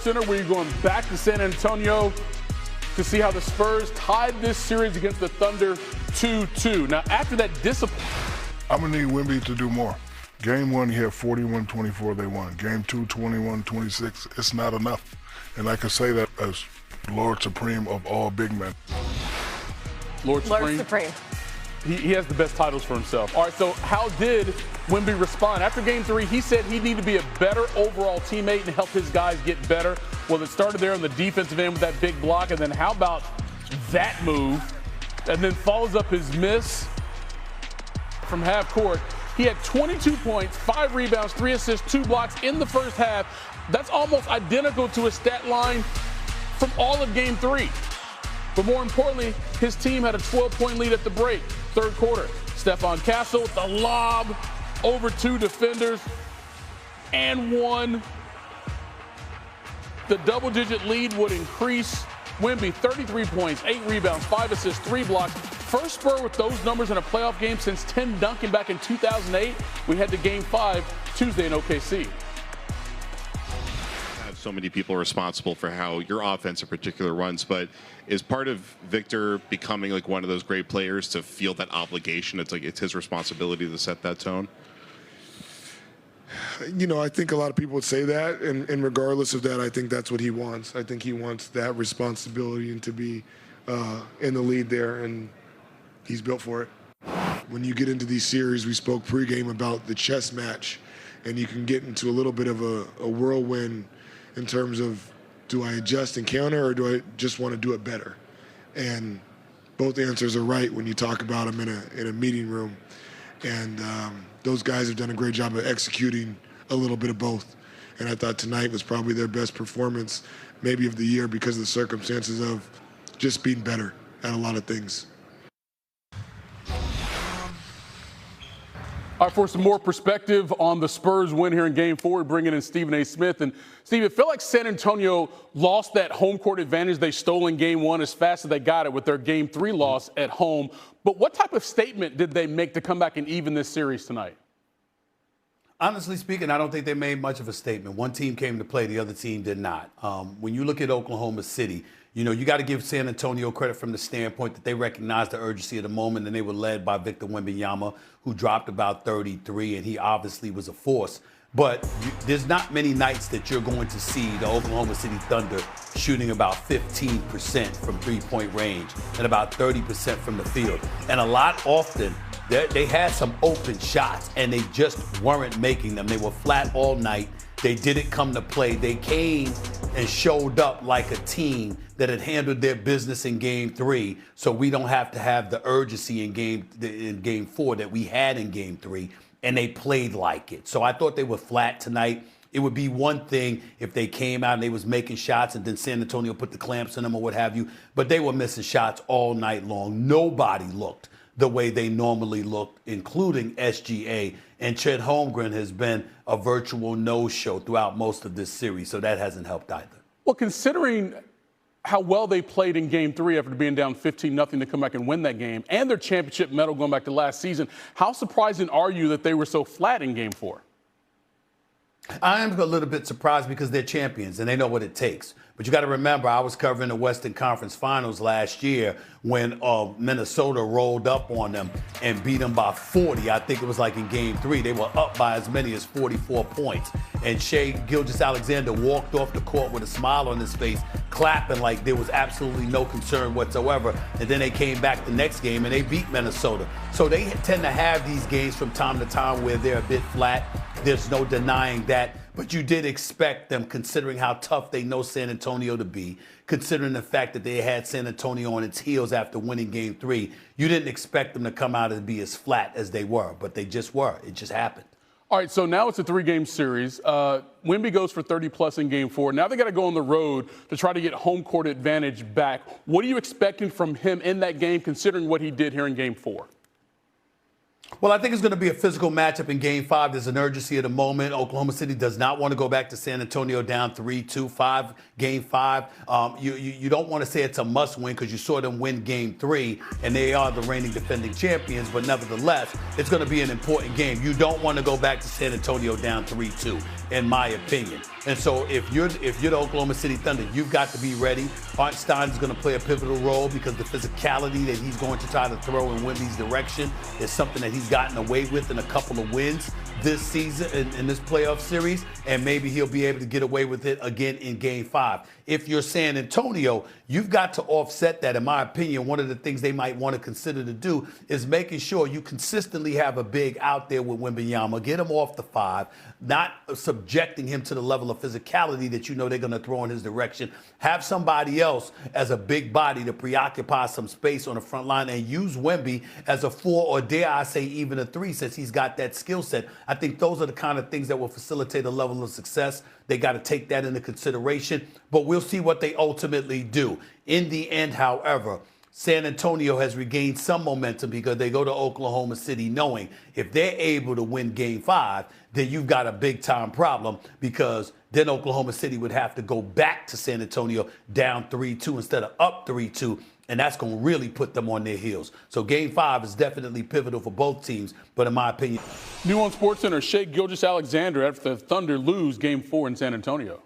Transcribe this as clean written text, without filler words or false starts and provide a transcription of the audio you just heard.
Center, where you're going back to San Antonio to see how the Spurs tied this series against the Thunder 2-2. Now, after that disappointment, I'm going to need Wemby to do more. Game 1, he had 41-24, they won. Game 2, 21-26. It's not enough. And I can say that as Lord Supreme of all big men. Lord Supreme. He has the best titles for himself. All right, so how did Wemby respond? After Game 3, he said he needed to be a better overall teammate and help his guys get better. Well, it started there on the defensive end with that big block, and then how about that move? And then follows up his miss from half court. He had 22 points, 5 rebounds, 3 assists, 2 blocks in the first half. That's almost identical to his stat line from all of Game 3. But more importantly, his team had a 12-point lead at the break, third quarter. Stephon Castle with the lob over 2 defenders and 1. The double-digit lead would increase. Wemby, 33 points, 8 rebounds, 5 assists, 3 blocks. First Spur with those numbers in a playoff game since Tim Duncan back in 2008. We head to Game 5 Tuesday in OKC. So many people are responsible for how your offense in particular runs, but is part of Victor becoming like one of those great players to feel that obligation? It's like it's his responsibility to set that tone. You know, I think a lot of people would say that, and regardless of that, I think that's what he wants. I think he wants that responsibility and to be in the lead there, and he's built for it. When you get into these series, we spoke pregame about the chess match, and you can get into a little bit of a whirlwind in terms of, do I adjust and counter, or do I just want to do it better? And both answers are right when you talk about them in a meeting room. And those guys have done a great job of executing a little bit of both. And I thought tonight was probably their best performance, maybe of the year, because of the circumstances of just being better at a lot of things. All right, for some more perspective on the Spurs win here in Game 4, bringing in Stephen A. Smith. And, Steve, it felt like San Antonio lost that home court advantage they stole in Game 1 as fast as they got it with their Game 3 loss at home. But what type of statement did they make to come back and even this series tonight? Honestly speaking, I don't think they made much of a statement. One team came to play, the other team did not. When you look at Oklahoma City, you know, you got to give San Antonio credit from the standpoint that they recognized the urgency of the moment, and they were led by Victor Wembanyama, who dropped about 33, and he obviously was a force. But there's not many nights that you're going to see the Oklahoma City Thunder shooting about 15% from three-point range and about 30% from the field. And a lot often, they had some open shots, and they just weren't making them. They were flat all night. They didn't come to play. They came and showed up like a team that had handled their business in Game 3, so we don't have to have the urgency in Game 4 that we had in Game 3, and they played like it. So I thought they were flat tonight. It would be one thing if they came out and they was making shots and then San Antonio put the clamps in them or what have you, but they were missing shots all night long. Nobody looked the way they normally looked, including SGA. And Chet Holmgren has been a virtual no-show throughout most of this series, so that hasn't helped either. Well, considering how well they played in Game 3 after being down 15-0 to come back and win that game, and their championship medal going back to last season, how surprising are you that they were so flat in Game 4? I am a little bit surprised because they're champions and they know what it takes. But you got to remember, I was covering the Western Conference Finals last year when Minnesota rolled up on them and beat them by 40. I think it was like in Game 3. They were up by as many as 44 points. And Shai Gilgeous-Alexander walked off the court with a smile on his face, clapping like there was absolutely no concern whatsoever. And then they came back the next game and they beat Minnesota. So they tend to have these games from time to time where they're a bit flat. There's no denying that. But you did expect them, considering how tough they know San Antonio to be, considering the fact that they had San Antonio on its heels after winning Game 3. You didn't expect them to come out and be as flat as they were, but they just were. It just happened. All right, so now it's a 3-game series. Wemby goes for 30-plus in Game 4. Now they got to go on the road to try to get home court advantage back. What are you expecting from him in that game, considering what he did here in Game 4? Well, I think it's going to be a physical matchup in Game 5. There's an urgency at the moment. Oklahoma City does not want to go back to San Antonio down 3-2-5, Game 5. You don't want to say it's a must-win because you saw them win Game 3, and they are the reigning defending champions. But nevertheless, it's going to be an important game. You don't want to go back to San Antonio down 3-2. in my opinion. And so if you're the Oklahoma City Thunder, you've got to be ready. Hartenstein is going to play a pivotal role because the physicality that he's going to try to throw in Wemby's direction is something that he's gotten away with in a couple of wins this season in this playoff series, and maybe he'll be able to get away with it again in Game 5. If you're San Antonio, you've got to offset that. In my opinion, one of the things they might want to consider to do is making sure you consistently have a big out there with Wembanyama, get him off the 5, not subjecting him to the level of physicality that you know they're going to throw in his direction. Have somebody else as a big body to preoccupy some space on the front line and use Wemby as a 4 or dare I say even a 3 since he's got that skill set. I think those are the kind of things that will facilitate a level of success. They got to take that into consideration, but we'll see what they ultimately do. In the end, however, San Antonio has regained some momentum because they go to Oklahoma City knowing if they're able to win Game 5, then you've got a big-time problem because then Oklahoma City would have to go back to San Antonio down 3-2 instead of up 3-2, and that's going to really put them on their heels. So Game 5 is definitely pivotal for both teams, but in my opinion. New on SportsCenter, Shai Gilgeous-Alexander after the Thunder lose Game 4 in San Antonio.